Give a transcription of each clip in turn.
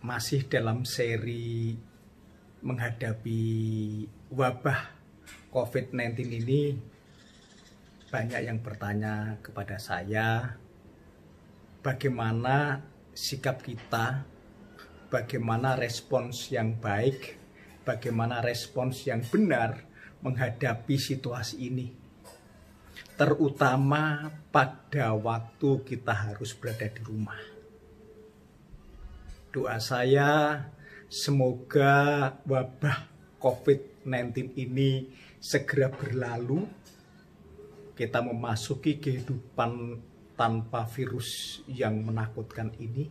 Masih dalam seri menghadapi wabah COVID-19 ini, banyak yang bertanya kepada saya, bagaimana sikap kita, bagaimana respons yang baik, bagaimana respons yang benar menghadapi situasi ini. Terutama pada waktu kita harus berada di rumah. Doa saya, semoga wabah COVID-19 ini segera berlalu. Kita memasuki kehidupan tanpa virus yang menakutkan ini.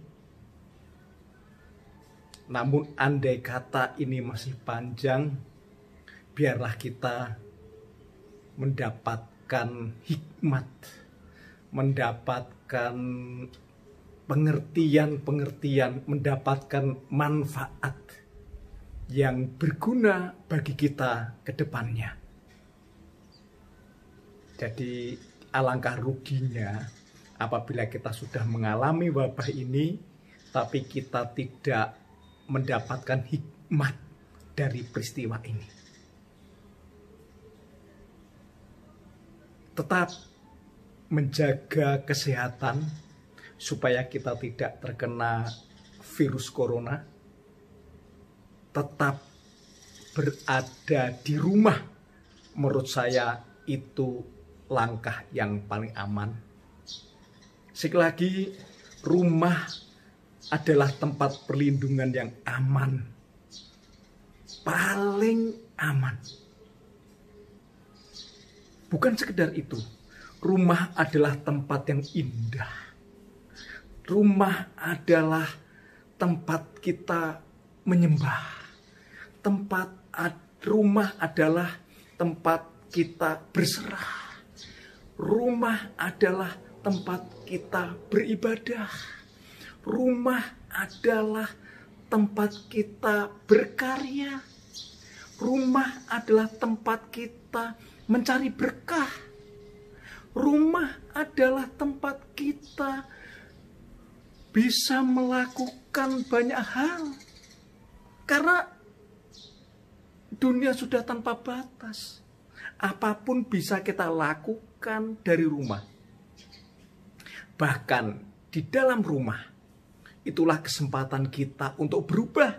Namun andai kata ini masih panjang, biarlah kita mendapatkan hikmat, mendapatkan pengertian, mendapatkan manfaat yang berguna bagi kita ke depannya. Jadi alangkah ruginya apabila kita sudah mengalami wabah ini, tapi kita tidak mendapatkan hikmat dari peristiwa ini. Tetap menjaga kesehatan supaya kita tidak terkena virus corona. Tetap berada di rumah, menurut saya itu langkah yang paling aman. Sekali lagi, rumah adalah tempat perlindungan yang aman, paling aman. Bukan sekedar itu, rumah adalah tempat yang indah. Rumah adalah tempat kita menyembah. Rumah adalah tempat kita berserah. Rumah adalah tempat kita beribadah. Rumah adalah tempat kita berkarya. Rumah adalah tempat kita mencari berkah. Rumah adalah tempat kita bisa melakukan banyak hal. Karena dunia sudah tanpa batas. Apapun bisa kita lakukan dari rumah. Bahkan di dalam rumah, itulah kesempatan kita untuk berubah.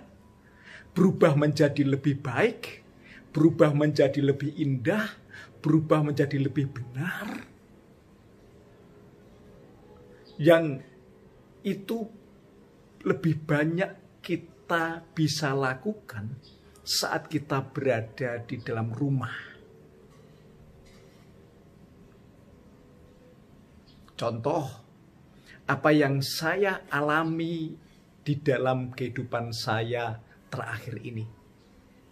Berubah menjadi lebih baik, berubah menjadi lebih indah, berubah menjadi lebih benar. Yang itu lebih banyak kita bisa lakukan saat kita berada di dalam rumah. Contoh, apa yang saya alami di dalam kehidupan saya terakhir ini.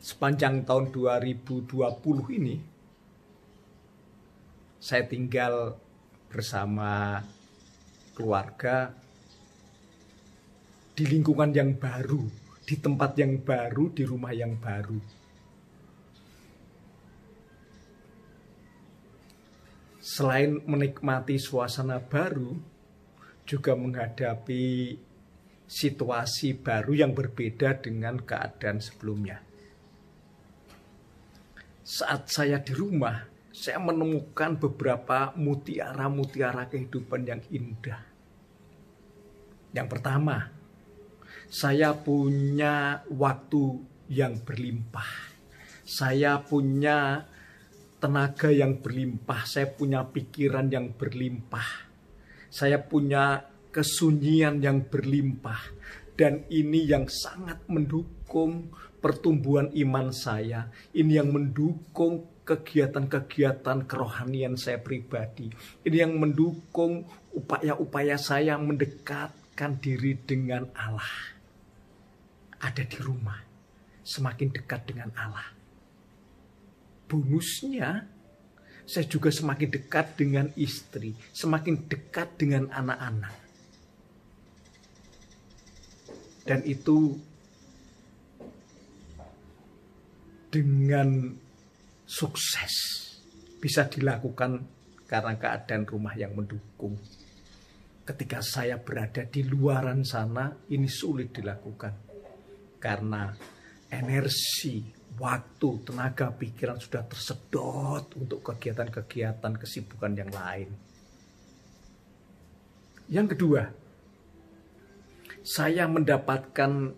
Sepanjang tahun 2020 ini, saya tinggal bersama keluarga di lingkungan yang baru, di tempat yang baru, di rumah yang baru. Selain menikmati suasana baru, juga menghadapi situasi baru yang berbeda dengan keadaan sebelumnya. Saat saya di rumah, saya menemukan beberapa mutiara-mutiara kehidupan yang indah. Yang pertama, saya punya waktu yang berlimpah. Saya punya tenaga yang berlimpah. Saya punya pikiran yang berlimpah. Saya punya kesunyian yang berlimpah. Dan ini yang sangat mendukung pertumbuhan iman saya. Ini yang mendukung kegiatan-kegiatan kerohanian saya pribadi. Ini yang mendukung upaya-upaya saya mendekatkan diri dengan Allah. Ada di rumah, semakin dekat dengan Allah. Bonusnya, saya juga semakin dekat dengan istri, semakin dekat dengan anak-anak. Dan itu dengan sukses bisa dilakukan karena keadaan rumah yang mendukung. Ketika saya berada di luaran sana, ini sulit dilakukan. karena energi, waktu, tenaga, pikiran sudah tersedot untuk kegiatan-kegiatan kesibukan yang lain. Yang kedua, saya mendapatkan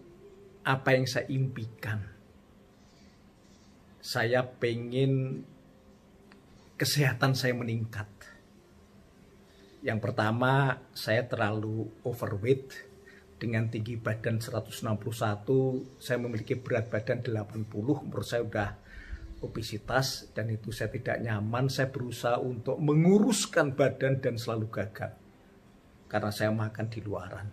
apa yang saya impikan. Saya pengen kesehatan saya meningkat. Yang pertama, saya terlalu overweight. Dengan tinggi badan 161, saya memiliki berat badan 80, menurut saya sudah obesitas dan itu saya tidak nyaman. Saya berusaha untuk menguruskan badan dan selalu gagal karena saya makan di luaran.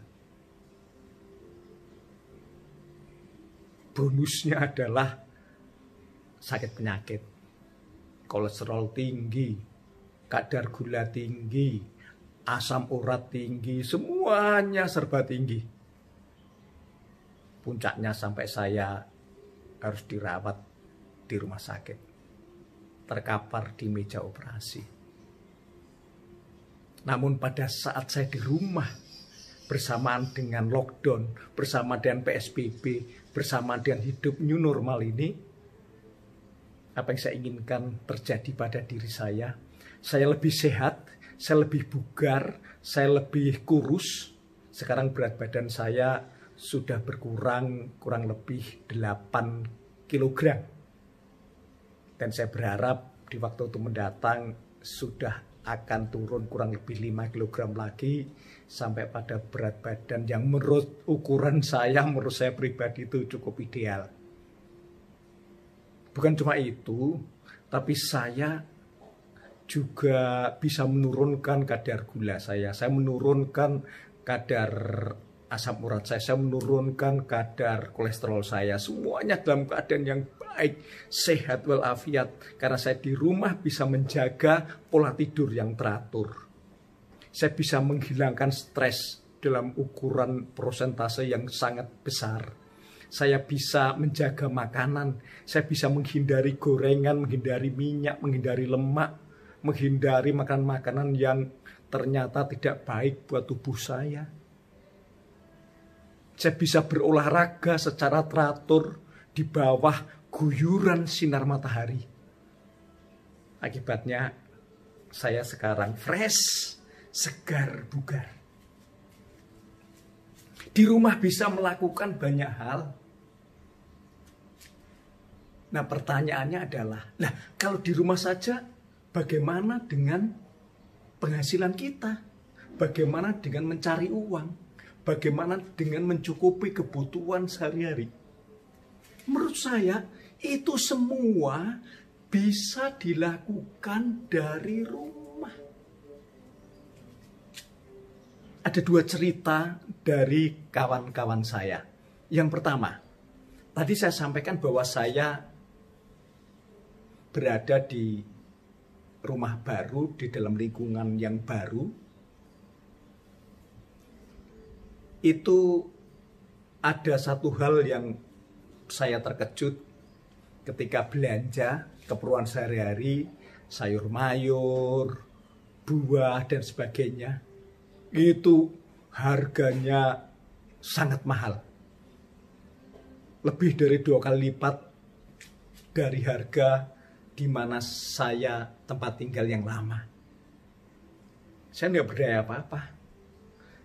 Bonusnya adalah sakit penyakit, kolesterol tinggi, kadar gula tinggi, asam urat tinggi, semuanya serba tinggi. Puncaknya sampai saya harus dirawat di rumah sakit, terkapar di meja operasi. Namun pada saat saya di rumah, bersamaan dengan lockdown, bersama dengan PSBB, bersama dengan hidup new normal ini, apa yang saya inginkan terjadi pada diri saya lebih sehat, saya lebih bugar, saya lebih kurus. Sekarang berat badan saya sudah berkurang kurang lebih 8 kg. Dan saya berharap di waktu itu mendatang sudah akan turun kurang lebih 5 kg lagi sampai pada berat badan yang menurut ukuran saya, menurut saya pribadi itu cukup ideal. Bukan cuma itu, tapi saya juga bisa menurunkan kadar gula saya menurunkan kadar asam urat saya menurunkan kadar kolesterol saya. Semuanya dalam keadaan yang baik, sehat walafiat. Karena saya di rumah bisa menjaga pola tidur yang teratur. Saya bisa menghilangkan stres dalam ukuran persentase yang sangat besar. Saya bisa menjaga makanan. Saya bisa menghindari gorengan, menghindari minyak, menghindari lemak, menghindari makanan-makanan yang ternyata tidak baik buat tubuh saya. Saya bisa berolahraga secara teratur di bawah guyuran sinar matahari. Akibatnya saya sekarang fresh, segar, bugar. Di rumah bisa melakukan banyak hal. Nah, pertanyaannya adalah, kalau di rumah saja bagaimana dengan penghasilan kita? Bagaimana dengan mencari uang? Bagaimana dengan mencukupi kebutuhan sehari-hari? Menurut saya itu semua bisa dilakukan dari rumah. Ada 2 cerita dari kawan-kawan saya. Yang pertama, tadi saya sampaikan bahwa saya berada di rumah baru, di dalam lingkungan yang baru. Itu ada satu hal yang saya terkejut ketika belanja keperluan sehari-hari, sayur mayur, buah, dan sebagainya. Itu harganya sangat mahal. Lebih dari 2 kali lipat dari harga di mana saya tempat tinggal yang lama. Saya nggak berdaya apa-apa.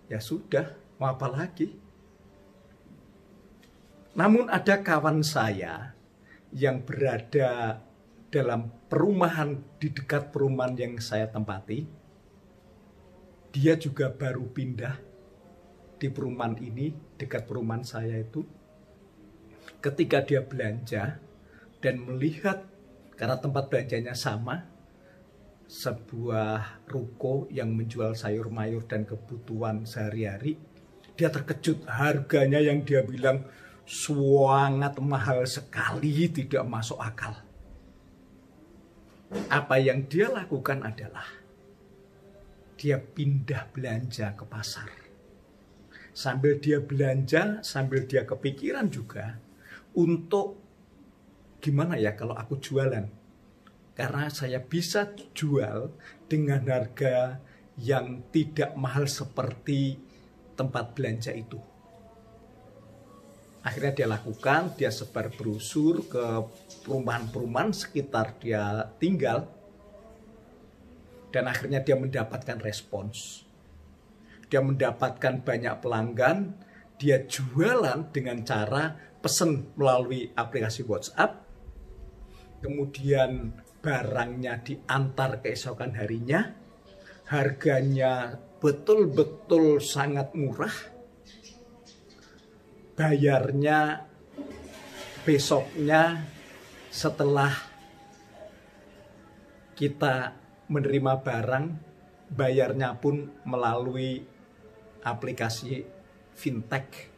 Ya sudah, mau apa lagi? Namun ada kawan saya yang berada dalam perumahan di dekat perumahan yang saya tempati. Dia juga baru pindah di perumahan ini, dekat perumahan saya itu. Ketika dia belanja dan melihat, karena tempat belanjanya sama, sebuah ruko yang menjual sayur mayur dan kebutuhan sehari-hari, dia terkejut harganya yang dia bilang sangat mahal sekali, tidak masuk akal. Apa yang dia lakukan adalah dia pindah belanja ke pasar. Sambil dia belanja, sambil dia kepikiran juga untuk gimana ya kalau aku jualan. Karena saya bisa jual dengan harga yang tidak mahal seperti tempat belanja itu. Akhirnya dia lakukan, dia sebar brosur ke perumahan-perumahan sekitar dia tinggal. Dan akhirnya dia mendapatkan respons. Dia mendapatkan banyak pelanggan, dia jualan dengan cara pesan melalui aplikasi WhatsApp. Kemudian barangnya diantar keesokan harinya. Harganya betul-betul sangat murah. Bayarnya besoknya setelah kita menerima barang, bayarnya pun melalui aplikasi fintech.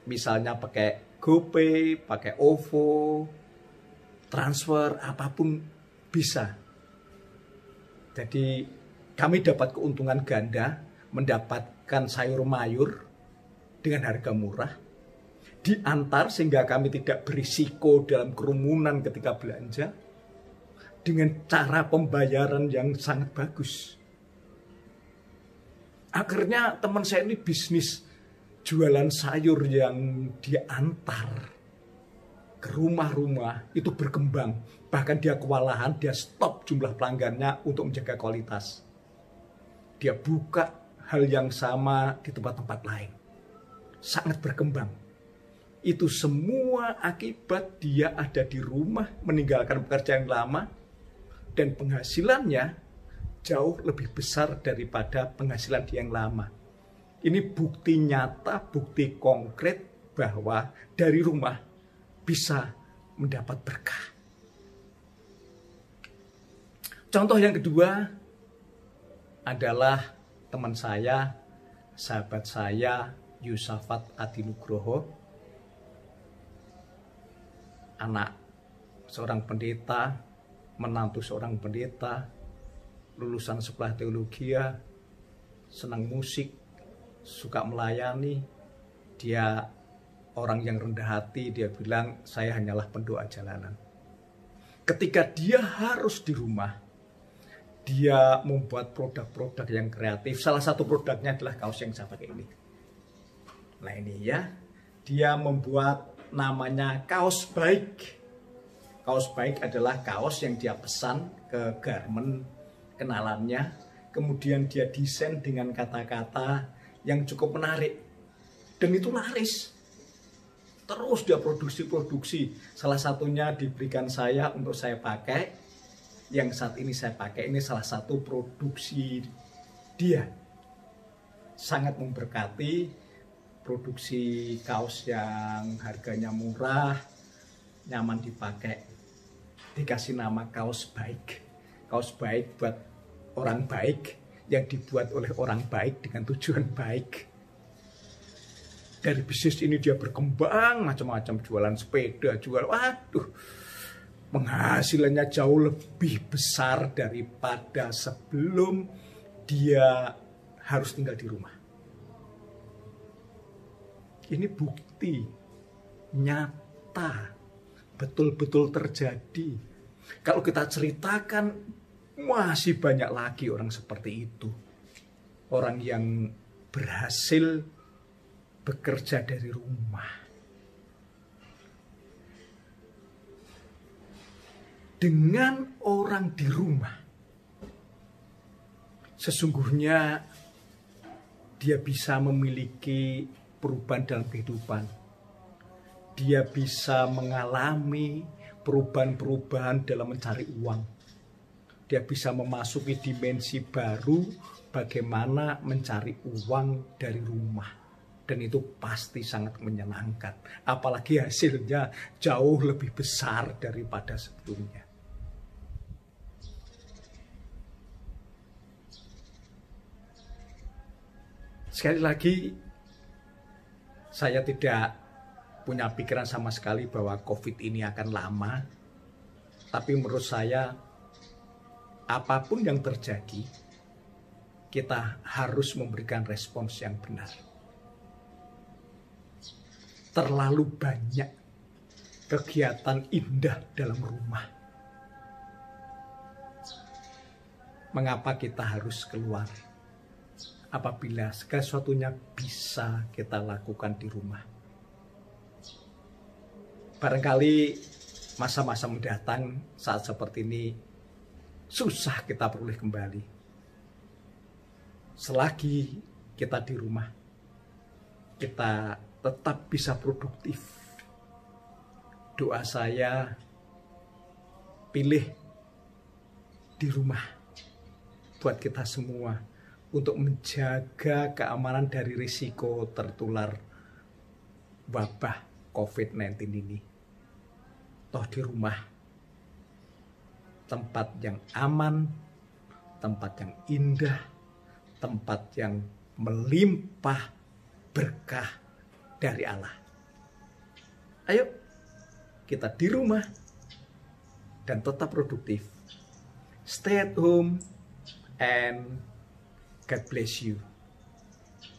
Misalnya pakai GoPay, pakai OVO, transfer, apapun bisa. Jadi kami dapat keuntungan ganda, mendapatkan sayur mayur dengan harga murah, diantar sehingga kami tidak berisiko dalam kerumunan ketika belanja, dengan cara pembayaran yang sangat bagus. Akhirnya teman saya ini bisnis jualan sayur yang diantar ke rumah-rumah itu berkembang. Bahkan dia kewalahan, dia stop jumlah pelanggannya untuk menjaga kualitas. Dia buka hal yang sama di tempat-tempat lain. Sangat berkembang. Itu semua akibat dia ada di rumah, meninggalkan pekerjaan yang lama, dan penghasilannya jauh lebih besar daripada penghasilan dia yang lama. Ini bukti nyata, bukti konkret bahwa dari rumah bisa mendapat berkah. Contoh yang kedua adalah teman saya, sahabat saya, Yusafat Adinugroho, anak seorang pendeta, menantu seorang pendeta, lulusan sekolah teologi, senang musik, suka melayani. Dia orang yang rendah hati, dia bilang, saya hanyalah pendoa jalanan. Ketika dia harus di rumah, dia membuat produk-produk yang kreatif. Salah satu produknya adalah kaos yang saya pakai ini. Nah ini ya, dia membuat namanya kaos baik. Kaos baik adalah kaos yang dia pesan ke garment kenalannya. Kemudian dia desain dengan kata-kata yang cukup menarik. Dan itu laris. Terus dia produksi. Salah satunya diberikan saya untuk saya pakai. Yang saat ini saya pakai ini salah satu produksi dia. Sangat memberkati, produksi kaos yang harganya murah, nyaman dipakai. Dikasih nama kaos baik. Kaos baik buat orang baik, yang dibuat oleh orang baik dengan tujuan baik. Dari bisnis ini dia berkembang, macam-macam, jualan sepeda, penghasilannya jauh lebih besar daripada sebelum dia harus tinggal di rumah. Ini bukti nyata, betul-betul terjadi. Kalau kita ceritakan, masih banyak lagi orang seperti itu. Orang yang berhasil bekerja dari rumah. Dengan orang di rumah, sesungguhnya dia bisa memiliki perubahan dalam kehidupan. Dia bisa mengalami perubahan-perubahan dalam mencari uang. Dia bisa memasuki dimensi baru bagaimana mencari uang dari rumah. Dan itu pasti sangat menyenangkan. Apalagi hasilnya jauh lebih besar daripada sebelumnya. Sekali lagi, saya tidak punya pikiran sama sekali bahwa COVID ini akan lama. Tapi menurut saya, apapun yang terjadi, kita harus memberikan respons yang benar. Terlalu banyak kegiatan indah dalam rumah. Mengapa kita harus keluar? Apabila segala sesuatunya bisa kita lakukan di rumah. Barangkali masa-masa mendatang saat seperti ini susah kita pulih kembali. Selagi kita di rumah, kita tetap bisa produktif. Doa saya, pilih di rumah buat kita semua untuk menjaga keamanan dari risiko tertular wabah COVID-19 ini. Toh di rumah, tempat yang aman, tempat yang indah, tempat yang melimpah berkah dari Allah. Ayo, kita di rumah dan tetap produktif. Stay at home and God bless you.